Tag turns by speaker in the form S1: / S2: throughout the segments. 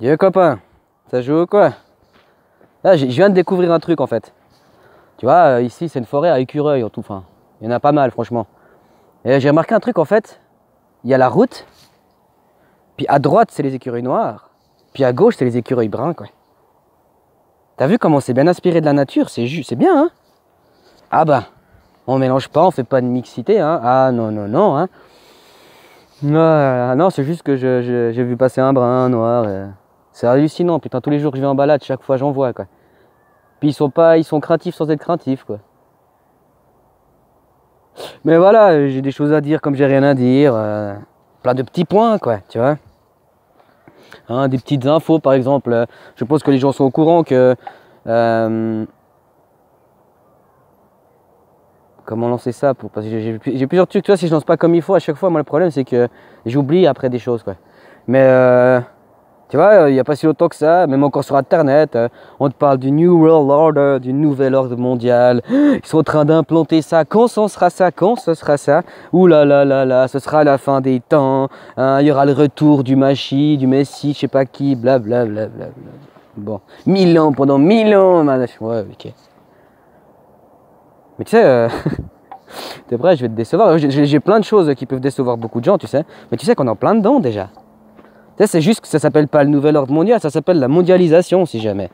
S1: Yo copain, ça joue ou quoi? Là, je viens de découvrir un truc en fait. Tu vois, ici c'est une forêt à écureuils en tout. Enfin, il y en a pas mal franchement. Et j'ai remarqué un truc en fait. Il y a la route, puis à droite c'est les écureuils noirs, puis à gauche c'est les écureuils bruns quoi. T'as vu comment c'est bien inspiré de la nature? C'est bien hein? Ah bah, on mélange pas, on fait pas de mixité hein. Ah non non non hein. Non, c'est juste que j'ai vu passer un brun, un noir. C'est hallucinant, putain, tous les jours que je vais en balade, chaque fois j'en vois quoi. Puis ils sont craintifs sans être craintifs quoi. Mais voilà, j'ai des choses à dire comme j'ai rien à dire. Plein de petits points quoi, tu vois. Hein, des petites infos par exemple. Je pense que les gens sont au courant que... comment lancer ça pour... Parce que j'ai plusieurs trucs, tu vois, si je lance pas comme il faut à chaque fois, moi le problème c'est que j'oublie après des choses quoi. Mais... tu vois, il n'y a pas si longtemps que ça, même encore sur Internet, on te parle du New World Order, du nouvel ordre mondial. Ils sont en train d'implanter ça. Quand ce sera ça? Quand ce sera ça? Ouh là là là là, ce sera la fin des temps. Hein, il y aura le retour du Machi, du Messie, je sais pas qui, blablabla. Bon, 1000 ans, pendant 1000 ans, ouais, ok. Mais tu sais, t'es prêt, je vais te décevoir. J'ai plein de choses qui peuvent décevoir beaucoup de gens, tu sais. Mais tu sais qu'on est en plein dedans déjà. C'est juste que ça s'appelle pas le nouvel ordre mondial, ça s'appelle la mondialisation si jamais.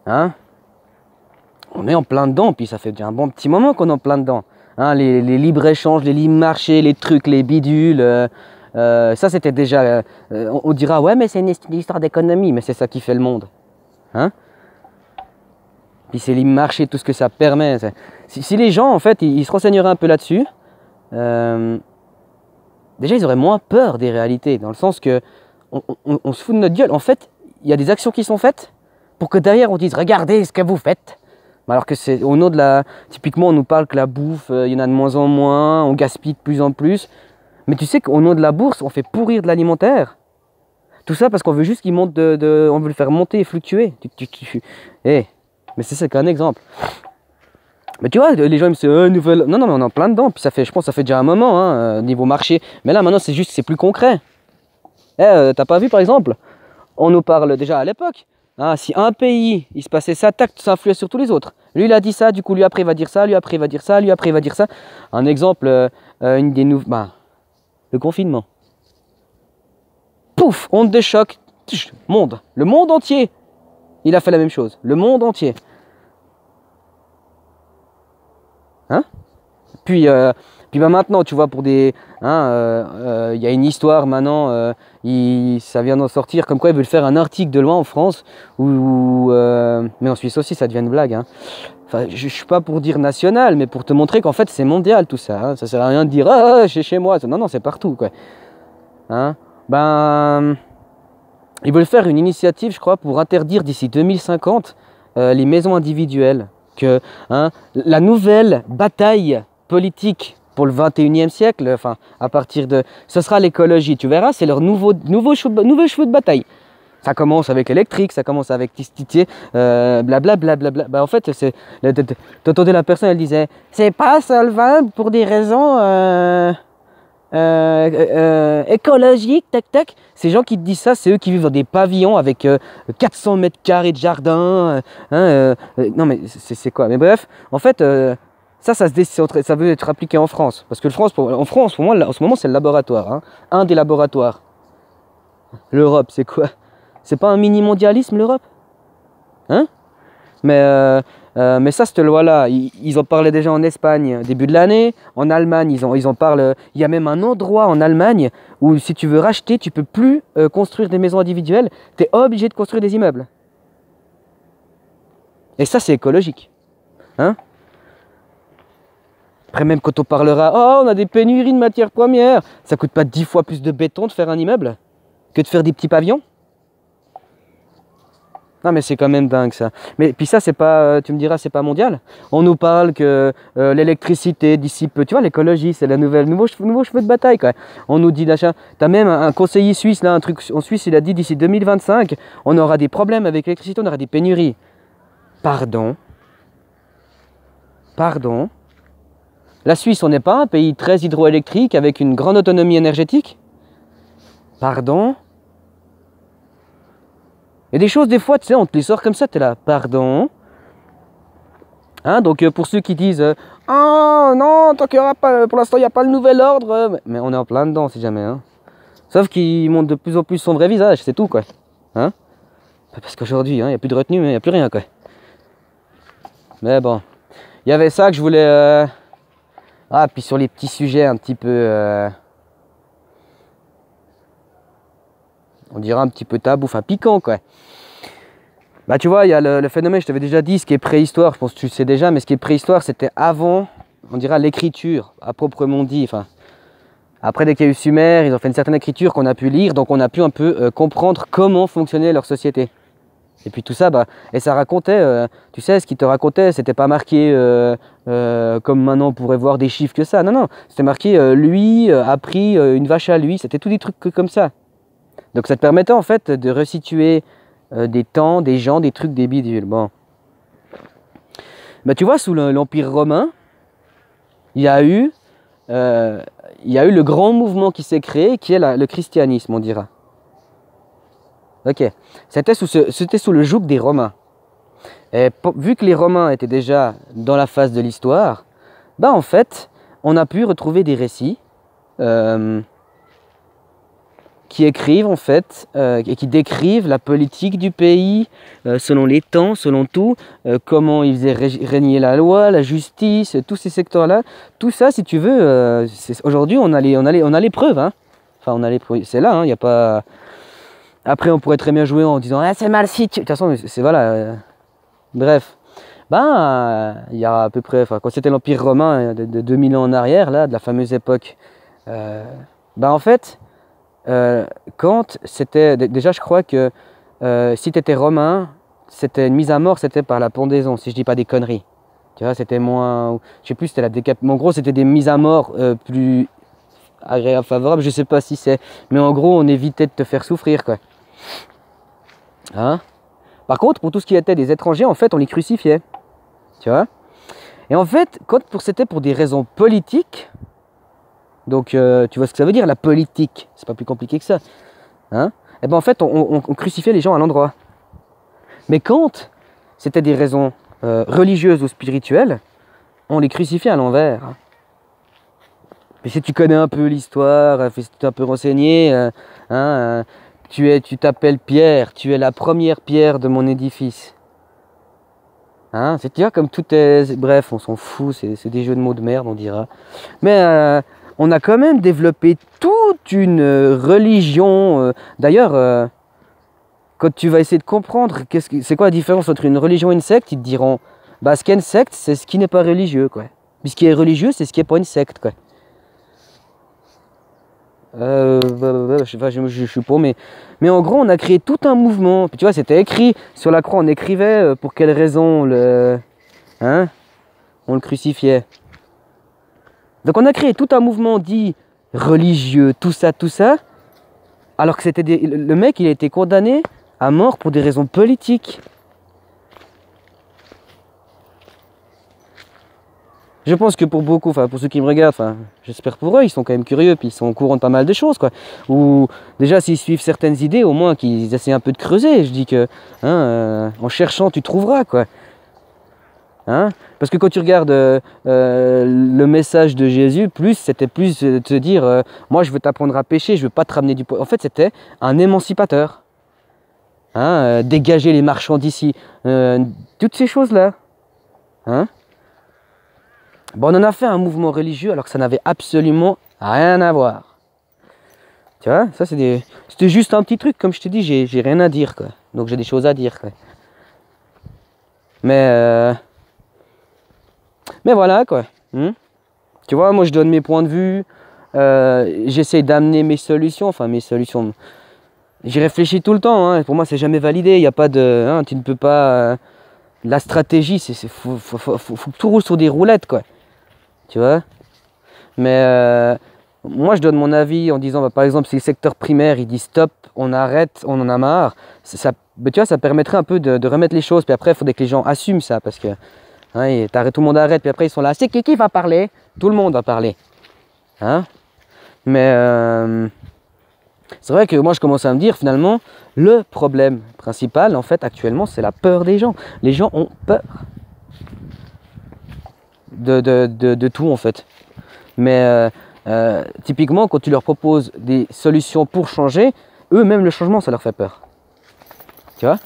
S1: Hein? On est en plein dedans, puis ça fait déjà un bon petit moment qu'on est en plein dedans. Hein, les libres-échanges, les libres marchés, les trucs, les bidules. Ça c'était déjà... on dira, ouais mais c'est une histoire d'économie, mais c'est ça qui fait le monde. Hein? Puis c'est libre marché, tout ce que ça permet. Si les gens en fait, ils se renseigneraient un peu là-dessus, déjà ils auraient moins peur des réalités, dans le sens que on se fout de notre gueule. En fait, il y a des actions qui sont faites pour que derrière on dise regardez ce que vous faites. Alors que c'est au nom de la... Typiquement on nous parle que la bouffe, il y en a de moins en moins, on gaspille de plus en plus. Mais tu sais qu'au nom de la bourse, on fait pourrir de l'alimentaire. Tout ça parce qu'on veut juste qu'il monte on veut le faire monter et fluctuer. Mais c'est qu'un exemple. Mais tu vois, les gens ils me disent nouvelle... Non, mais on est en plein dedans. Puis ça fait, je pense que ça fait déjà un moment, hein, niveau marché. Mais là maintenant c'est plus concret. T'as pas vu par exemple, on nous parle déjà à l'époque, hein, si un pays il se passait ça, tac, ça influait sur tous les autres. Lui il a dit ça, du coup lui après il va dire ça, lui après il va dire ça, lui après il va dire ça. Un exemple, une des nouvelles, le confinement. Pouf, onde de choc, monde, le monde entier, il a fait la même chose, le monde entier. Hein? Puis maintenant, tu vois, pour des... y a une histoire maintenant, ça vient d'en sortir, comme quoi ils veulent faire un article de loi en France, mais en Suisse aussi, ça devient une blague. Hein. Enfin, je ne suis pas pour dire national, mais pour te montrer qu'en fait, c'est mondial tout ça. Hein. Ça ne sert à rien de dire « Ah, c'est chez moi ». Non, c'est partout, quoi. Hein? Ils veulent faire une initiative, je crois, pour interdire d'ici 2050 les maisons individuelles. La nouvelle bataille politique pour le 21e siècle, enfin, à partir de... Ce sera l'écologie, tu verras, c'est leur nouveau cheveu de bataille. Ça commence avec l'électrique, ça commence avec blablabla. En fait, t'entendais la personne, elle disait « C'est pas solvable pour des raisons écologiques, tac, tac. » Ces gens qui te disent ça, c'est eux qui vivent dans des pavillons avec 400 mètres carrés de jardin. Non, mais c'est quoi? Mais bref, en fait... ça veut être appliqué en France. Parce que en France, pour moi, en ce moment, c'est le laboratoire. Hein. Un des laboratoires. L'Europe, c'est quoi? C'est pas un mini-mondialisme, l'Europe? Hein? Mais ça, cette loi-là, ils en parlaient déjà en Espagne, début de l'année. En Allemagne, ils en parlent. Il y a même un endroit en Allemagne où, si tu veux racheter, tu peux plus construire des maisons individuelles. Tu es obligé de construire des immeubles. Et ça, c'est écologique. Hein? Après même quand on parlera, oh on a des pénuries de matières premières, ça coûte pas 10 fois plus de béton de faire un immeuble que de faire des petits pavillons? Non mais c'est quand même dingue ça. Mais puis ça c'est pas, tu me diras c'est pas mondial. On nous parle que l'électricité dissipe, tu vois l'écologie c'est nouveau cheveu de bataille quoi. On nous dit d'achat, t'as même un conseiller suisse là, un truc en Suisse il a dit d'ici 2025 on aura des problèmes avec l'électricité, on aura des pénuries. Pardon? La Suisse, on n'est pas un pays très hydroélectrique avec une grande autonomie énergétique? Pardon? Il y a des choses, des fois, tu sais, on te les sort comme ça, tu es là, pardon. Hein, donc pour ceux qui disent ah non, tant qu'il y aura pas, pour l'instant il n'y a pas le nouvel ordre, mais on est en plein dedans si jamais. Hein. Sauf qu'il montre de plus en plus son vrai visage, c'est tout quoi. Hein, parce qu'aujourd'hui, hein, il n'y a plus de retenue, mais il n'y a plus rien quoi. Mais bon, il y avait ça que je voulais. Ah, puis sur les petits sujets un petit peu. On dirait un petit peu tabou, enfin piquant quoi. Bah tu vois, il y a le phénomène, je t'avais déjà dit, ce qui est préhistoire, je pense que tu le sais déjà, mais ce qui est préhistoire, c'était avant, on dirait l'écriture, à proprement dit. Enfin, après, dès qu'il y a eu Sumer, ils ont fait une certaine écriture qu'on a pu lire, donc on a pu un peu comprendre comment fonctionnait leur société. Et puis tout ça, bah, et ça racontait, tu sais, ce qu'ils te racontaient, c'était pas marqué comme maintenant on pourrait voir des chiffres que ça. Non, non, c'était marqué lui a pris une vache à lui, c'était tous des trucs comme ça. Donc ça te permettait en fait de resituer des temps, des gens, des trucs, des bidules. Bon. Bah, tu vois, sous l'Empire romain, il y a eu le grand mouvement qui s'est créé, qui est le christianisme, on dira. Ok. C'était sous le joug des Romains. Et vu que les Romains étaient déjà dans la phase de l'histoire, bah en fait, on a pu retrouver des récits qui écrivent en fait et qui décrivent la politique du pays selon les temps, selon tout, comment ils faisaient régner la loi, la justice, tous ces secteurs-là. Tout ça, si tu veux, aujourd'hui on a les preuves. Hein. Enfin, on a les preuves. C'est là, il n'y a pas. Après, on pourrait très bien jouer en disant ah, c'est mal si tu. De toute façon, c'est voilà. Bref. Il y a à peu près, quand c'était l'Empire romain de 2000 ans en arrière, là, de la fameuse époque, en fait. Quand c'était déjà je crois que si tu étais romain, c'était une mise à mort, c'était par la pendaison, si je dis pas des conneries. Tu vois, c'était moins, je sais plus, c'était la décapitation. En gros, c'était des mises à mort plus agréables, favorables, je sais pas si c'est, mais en gros, on évitait de te faire souffrir quoi. Hein? Par contre, pour tout ce qui était des étrangers, en fait, on les crucifiait. Tu vois? Et en fait, c'était pour des raisons politiques. Donc, tu vois ce que ça veut dire, la politique. C'est pas plus compliqué que ça. Hein? Et ben en fait, on crucifiait les gens à l'endroit. Mais quand c'était des raisons religieuses ou spirituelles, on les crucifiait à l'envers. Hein. Puis si tu connais un peu l'histoire, si tu t'es un peu renseigné, tu t'appelles Pierre, tu es la première pierre de mon édifice. Hein? C'est tu vois, comme tout est... Bref, on s'en fout, c'est des jeux de mots de merde, on dira. Mais... on a quand même développé toute une religion. D'ailleurs, quand tu vas essayer de comprendre c'est quoi la différence entre une religion et une secte, ils te diront bah, ce qui est une secte, c'est ce qui n'est pas religieux. Quoi. Puis ce qui est religieux, c'est ce qui n'est pas une secte. Quoi. Je suis pas, mais en gros, on a créé tout un mouvement. Puis tu vois, c'était écrit sur la croix, on écrivait pour quelle raison on le crucifiait. Donc on a créé tout un mouvement dit religieux, tout ça, alors que le mec il a été condamné à mort pour des raisons politiques. Je pense que pour beaucoup, pour ceux qui me regardent, j'espère pour eux, ils sont quand même curieux, puis ils sont au courant de pas mal de choses, quoi. Ou déjà s'ils suivent certaines idées, au moins qu'ils essaient un peu de creuser. Je dis que, en cherchant, tu trouveras, quoi. Hein? Parce que quand tu regardes le message de Jésus, c'était plus de te dire moi je veux t'apprendre à pécher, je veux pas te ramener du poids. En fait, c'était un émancipateur. Hein? Dégager les marchands d'ici. Toutes ces choses-là. Hein? Bon, on en a fait un mouvement religieux alors que ça n'avait absolument rien à voir. Tu vois, ça c'était juste un petit truc, comme je te dis, j'ai rien à dire, quoi. Donc j'ai des choses à dire, quoi. Mais voilà quoi. Tu vois, moi je donne mes points de vue, j'essaie d'amener mes solutions, j'y réfléchis tout le temps, hein. Pour moi c'est jamais validé, il n'y a pas de... tu ne peux pas... la stratégie, faut que tout roule sur des roulettes quoi. Tu vois. Mais moi je donne mon avis en disant, par exemple si le secteur primaire il dit stop, on arrête, on en a marre, tu vois, ça permettrait un peu de remettre les choses, puis après il faudrait que les gens assument ça, parce que... tout le monde arrête, puis après ils sont là, c'est qui va parler? Tout le monde va parler. Hein? Mais C'est vrai que moi je commence à me dire finalement, le problème principal en fait actuellement c'est la peur des gens. Les gens ont peur de tout en fait. Mais typiquement quand tu leur proposes des solutions pour changer, eux-mêmes le changement ça leur fait peur. Tu vois?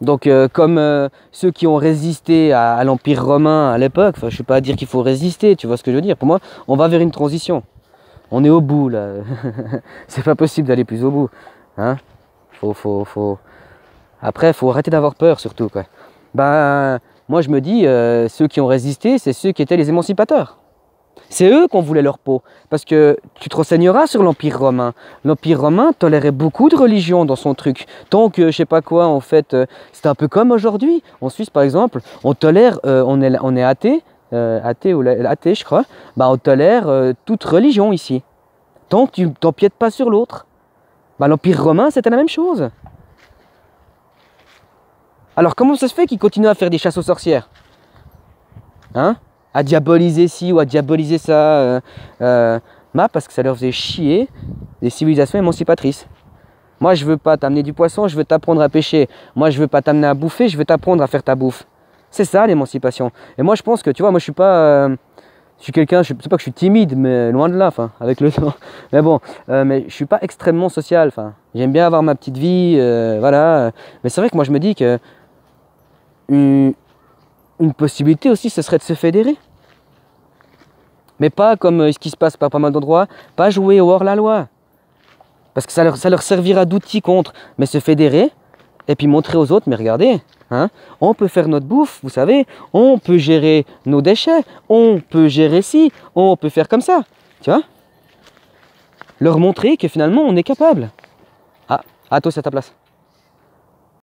S1: Donc comme ceux qui ont résisté à l'Empire romain à l'époque, enfin je ne suis pas à dire qu'il faut résister, tu vois ce que je veux dire. Pour moi, on va vers une transition. On est au bout là. C'est pas possible d'aller plus au bout. Hein? Après, faut arrêter d'avoir peur surtout, quoi. Ben, moi je me dis, ceux qui ont résisté, c'est ceux qui étaient les émancipateurs. C'est eux qu'on voulait leur peau. Parce que tu te renseigneras sur l'Empire romain. L'Empire romain tolérait beaucoup de religions dans son truc. Tant que, je sais pas quoi, en fait, c'est un peu comme aujourd'hui. En Suisse, par exemple, on tolère, on est athée, athée ou athée, je crois. Ben, on tolère toute religion ici. Tant que tu t'empiètes pas sur l'autre. Ben, l'Empire romain, c'était la même chose. Alors, comment ça se fait qu'ils continuent à faire des chasses aux sorcières? Hein? À diaboliser ci ou à diaboliser ça, parce que ça leur faisait chier des civilisations émancipatrices. Moi, je veux pas t'amener du poisson, je veux t'apprendre à pêcher. Moi, je veux pas t'amener à bouffer, je veux t'apprendre à faire ta bouffe. C'est ça l'émancipation. Et moi, je pense que, tu vois, moi, je suis pas, je suis quelqu'un, je sais pas que je suis timide, mais loin de là, enfin, avec le temps. Mais bon, mais je suis pas extrêmement social. Enfin, j'aime bien avoir ma petite vie, voilà. Mais c'est vrai que moi, je me dis que une possibilité aussi, ce serait de se fédérer. Mais pas comme ce qui se passe par pas mal d'endroits, pas jouer au hors-la-loi. Parce que ça leur servira d'outil contre. Mais se fédérer, et puis montrer aux autres, mais regardez, hein, on peut faire notre bouffe, vous savez, on peut gérer nos déchets, on peut gérer ci, on peut faire comme ça. Tu vois? Leur montrer que finalement, on est capable. Ah, toi, c'est à ta place.